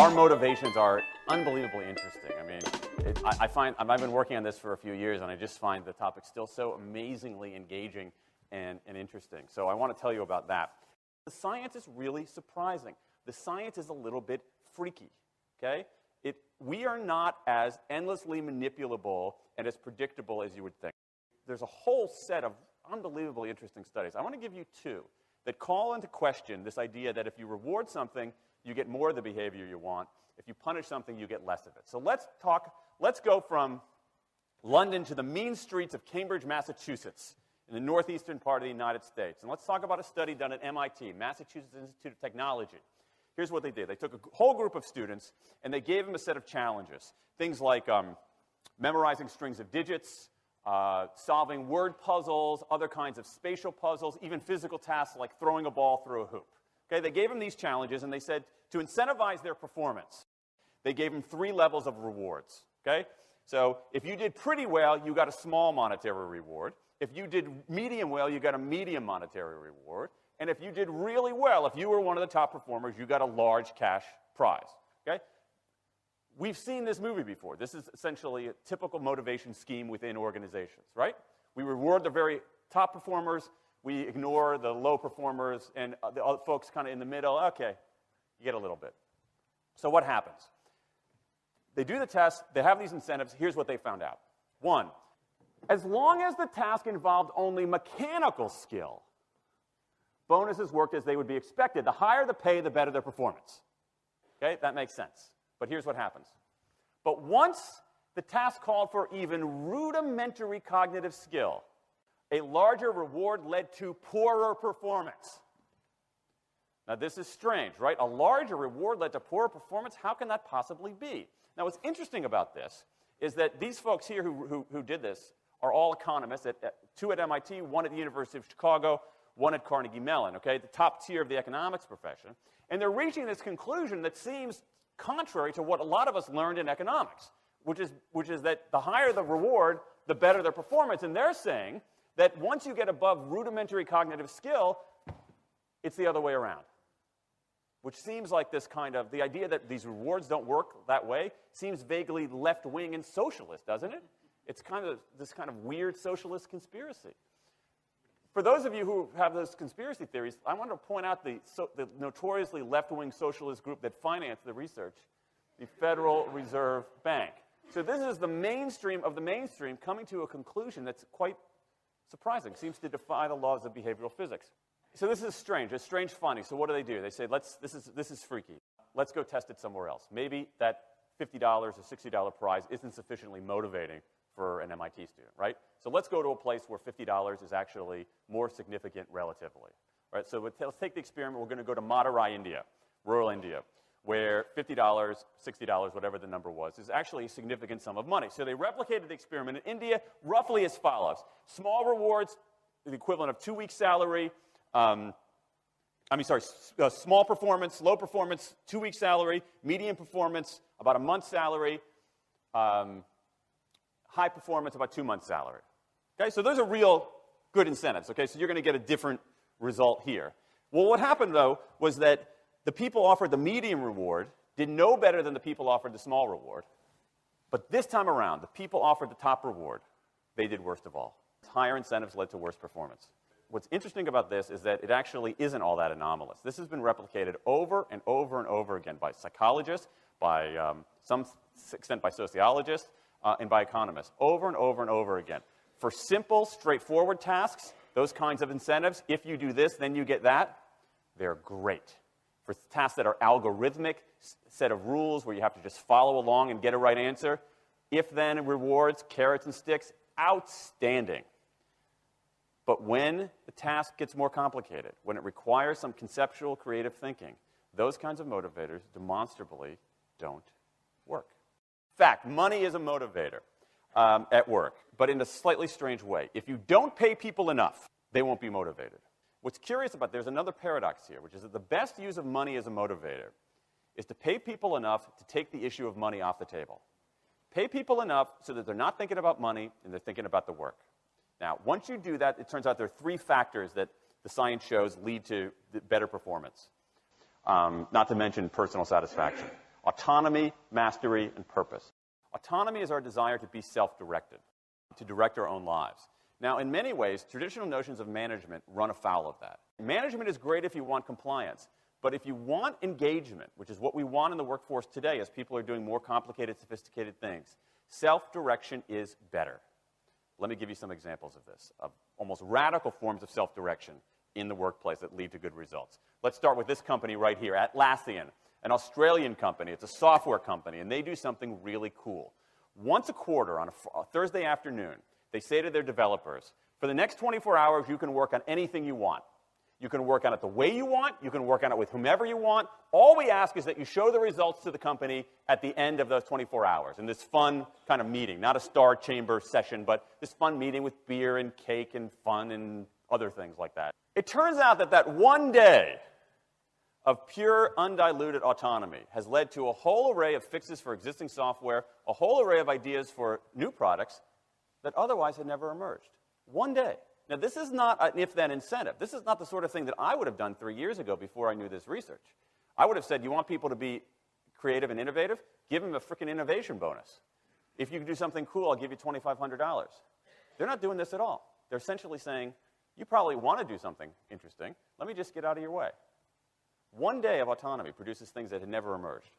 our motivations are unbelievably interesting. I mean, I've been working on this for a few years, and I just find the topic still so amazingly engaging and interesting. So I want to tell you about that. The science is really surprising. The science is a little bit freaky, okay? We are not as endlessly manipulable and as predictable as you would think. There's a whole set of unbelievably interesting studies. I want to give you two that call into question this idea that if you reward something, you get more of the behavior you want. If you punish something, you get less of it. So let's go from London to the mean streets of Cambridge, Massachusetts, in the northeastern part of the United States. And let's talk about a study done at MIT, Massachusetts Institute of Technology. Here's what they did. They took a whole group of students, and they gave them a set of challenges. Things like memorizing strings of digits, solving word puzzles, other kinds of spatial puzzles, even physical tasks like throwing a ball through a hoop. Okay, they gave them these challenges, and they said to incentivize their performance, they gave them 3 levels of rewards. Okay? So if you did pretty well, you got a small monetary reward. If you did medium well, you got a medium monetary reward. And if you did really well, if you were one of the top performers, you got a large cash prize. Okay? We've seen this movie before. This is essentially a typical motivation scheme within organizations, right? We reward the very top performers, we ignore the low performers, and the other folks kind of in the middle. Okay, you get a little bit. So what happens? They do the test, they have these incentives. Here's what they found out. 1, as long as the task involved only mechanical skill, bonuses worked as they would be expected. The higher the pay, the better their performance. Okay, that makes sense. But here's what happens. But once the task called for even rudimentary cognitive skill, a larger reward led to poorer performance. Now, this is strange, right? A larger reward led to poorer performance? How can that possibly be? Now, what's interesting about this is that these folks here who did this are all economists, 2 at MIT, 1 at the University of Chicago, 1 at Carnegie Mellon, okay, the top tier of the economics profession. And they're reaching this conclusion that seems contrary to what a lot of us learned in economics, which is that the higher the reward, the better their performance. And they're saying that once you get above rudimentary cognitive skill, it's the other way around. Which seems like this kind of, the idea that these rewards don't work that way seems vaguely left-wing and socialist, doesn't it? It's kind of this kind of weird socialist conspiracy. For those of you who have those conspiracy theories, I want to point out the notoriously left-wing socialist group that financed the research, the Federal Reserve Bank. So this is the mainstream of the mainstream coming to a conclusion that's quite surprising, seems to defy the laws of behavioral physics. So this is strange. It's strange finding. So what do? They say, this is freaky. Let's go test it somewhere else. Maybe that $50 or $60 prize isn't sufficiently motivating for an MIT student, right? So let's go to a place where $50 is actually more significant relatively. Right? So let's take the experiment. We're going to go to Madurai, India, rural India, where $50, $60, whatever the number was, is actually a significant sum of money. So they replicated the experiment in India roughly as follows. Small rewards, the equivalent of 2 weeks' salary. Small performance, low performance, 2 weeks' salary. Medium performance, about a month's salary. High performance, about 2 months' salary. Okay, so those are real good incentives. Okay, so you're going to get a different result here. Well, what happened, though, was that the people offered the medium reward did no better than the people offered the small reward. But this time around, the people offered the top reward. They did worst of all. Higher incentives led to worse performance. What's interesting about this is that it actually isn't all that anomalous. This has been replicated over and over and over again by psychologists, by some extent by sociologists, and by economists, over and over and over again. For simple, straightforward tasks, those kinds of incentives, if you do this, then you get that, they're great. For tasks that are algorithmic, set of rules where you have to just follow along and get a right answer, if-then rewards, carrots and sticks, outstanding. But when the task gets more complicated, when it requires some conceptual, creative thinking, those kinds of motivators demonstrably don't work. In fact, money is a motivator at work, but in a slightly strange way. If you don't pay people enough, they won't be motivated. What's curious about, there's another paradox here, which is that the best use of money as a motivator is to pay people enough to take the issue of money off the table. Pay people enough so that they're not thinking about money and they're thinking about the work. Now, once you do that, it turns out there are 3 factors that the science shows lead to better performance, not to mention personal satisfaction. Autonomy, mastery, and purpose. Autonomy is our desire to be self-directed, to direct our own lives. Now, in many ways, traditional notions of management run afoul of that. Management is great if you want compliance, but if you want engagement, which is what we want in the workforce today as people are doing more complicated, sophisticated things, self-direction is better. Let me give you some examples of this, of almost radical forms of self-direction in the workplace that lead to good results. Let's start with this company right here, Atlassian, an Australian company. It's a software company, and they do something really cool. Once a quarter on a Thursday afternoon, they say to their developers, for the next 24 hours, you can work on anything you want. You can work on it the way you want. You can work on it with whomever you want. All we ask is that you show the results to the company at the end of those 24 hours in this fun kind of meeting, not a star chamber session, but this fun meeting with beer and cake and fun and other things like that. It turns out that that one day of pure, undiluted autonomy has led to a whole array of fixes for existing software, a whole array of ideas for new products that otherwise had never emerged. One day. Now, this is not an if-then incentive. This is not the sort of thing that I would have done 3 years ago before I knew this research. I would have said, you want people to be creative and innovative? Give them a freaking innovation bonus. If you can do something cool, I'll give you $2,500. They're not doing this at all. They're essentially saying, you probably want to do something interesting. Let me just get out of your way. One day of autonomy produces things that had never emerged.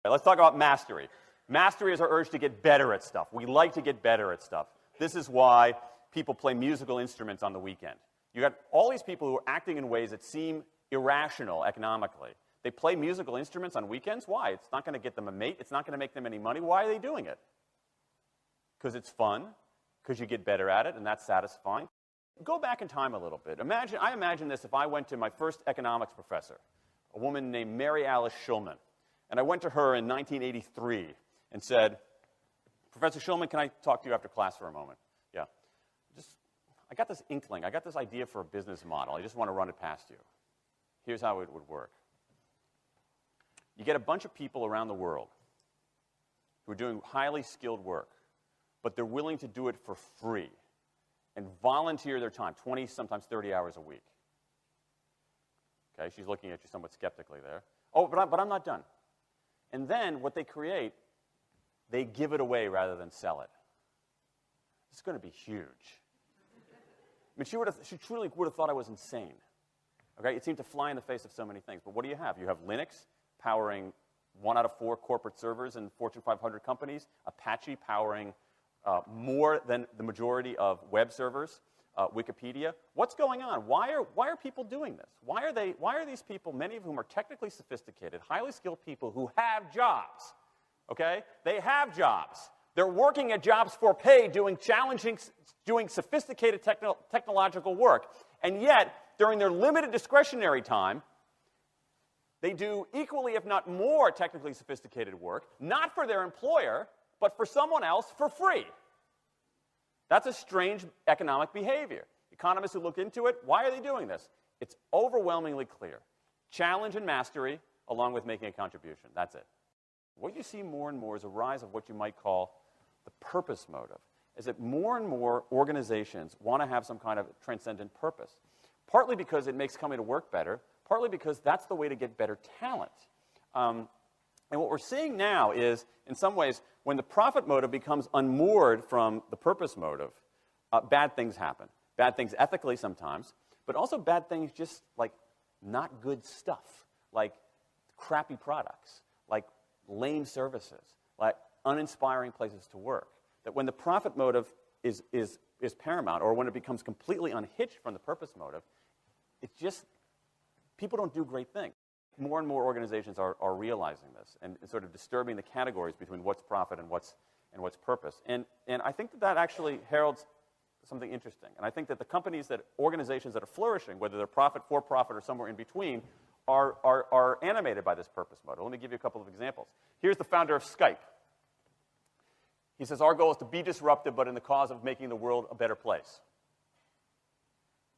Okay, let's talk about mastery. Mastery is our urge to get better at stuff. We like to get better at stuff. This is why people play musical instruments on the weekend. You got all these people who are acting in ways that seem irrational economically. They play musical instruments on weekends. Why? It's not going to get them a mate. It's not going to make them any money. Why are they doing it? Because it's fun, because you get better at it, and that's satisfying. Go back in time a little bit. I imagine this if I went to my first economics professor, a woman named Mary Alice Schulman, and I went to her in 1983 and said, Professor Schulman, can I talk to you after class for a moment? Yeah. I got this inkling. I got this idea for a business model. I just want to run it past you. Here's how it would work. You get a bunch of people around the world who are doing highly skilled work, but they're willing to do it for free and volunteer their time, 20, sometimes 30 hours a week. Okay, she's looking at you somewhat skeptically there. Oh, but I'm not done. And then what they create, they give it away rather than sell it. It's going to be huge. I mean, she truly would have thought I was insane. Okay, it seemed to fly in the face of so many things. But what do you have? You have Linux powering 1 out of 4 corporate servers in Fortune 500 companies, Apache powering more than the majority of web servers, Wikipedia. What's going on? Why are people doing this? Why are these people, many of whom are technically sophisticated, highly skilled people who have jobs? Okay, they have jobs. They're working at jobs for pay, doing sophisticated technological work. And yet, during their limited discretionary time, they do equally, if not more, technically sophisticated work, not for their employer, but for someone else for free. That's a strange economic behavior. Economists who look into it, why are they doing this? It's overwhelmingly clear. Challenge and mastery, along with making a contribution. That's it. What you see more and more is a rise of what you might call the purpose motive, is that more and more organizations want to have some kind of transcendent purpose, partly because it makes coming to work better, partly because that's the way to get better talent. And what we're seeing now is, in some ways, when the profit motive becomes unmoored from the purpose motive, bad things happen. Bad things ethically sometimes, but also bad things just like not good stuff, like crappy products, like lame services, like uninspiring places to work. That when the profit motive is paramount, or when it becomes completely unhitched from the purpose motive, it's just, people don't do great things. More and more organizations are realizing this and sort of disturbing the categories between what's profit and what's purpose. And I think that actually heralds something interesting. And I think that the organizations that are flourishing, whether they're profit, for-profit, or somewhere in between, are animated by this purpose motive. Let me give you a couple of examples. Here's the founder of Skype. He says, our goal is to be disruptive, but in the cause of making the world a better place.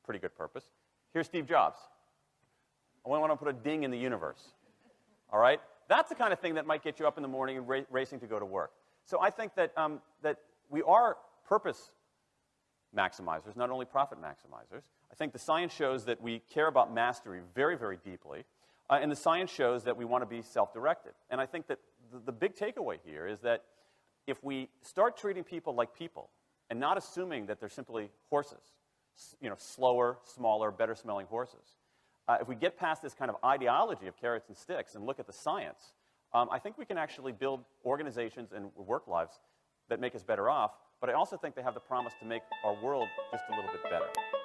Pretty good purpose. Here's Steve Jobs. I want to put a ding in the universe. All right? That's the kind of thing that might get you up in the morning and racing to go to work. So I think that, that we are purpose maximizers, not only profit maximizers. I think the science shows that we care about mastery very, very deeply. And the science shows that we want to be self-directed. And I think that the big takeaway here is that if we start treating people like people and not assuming that they're simply horses, slower, smaller, better-smelling horses, if we get past this kind of ideology of carrots and sticks and look at the science, I think we can actually build organizations and work lives that make us better off, but I also think they have the promise to make our world just a little bit better.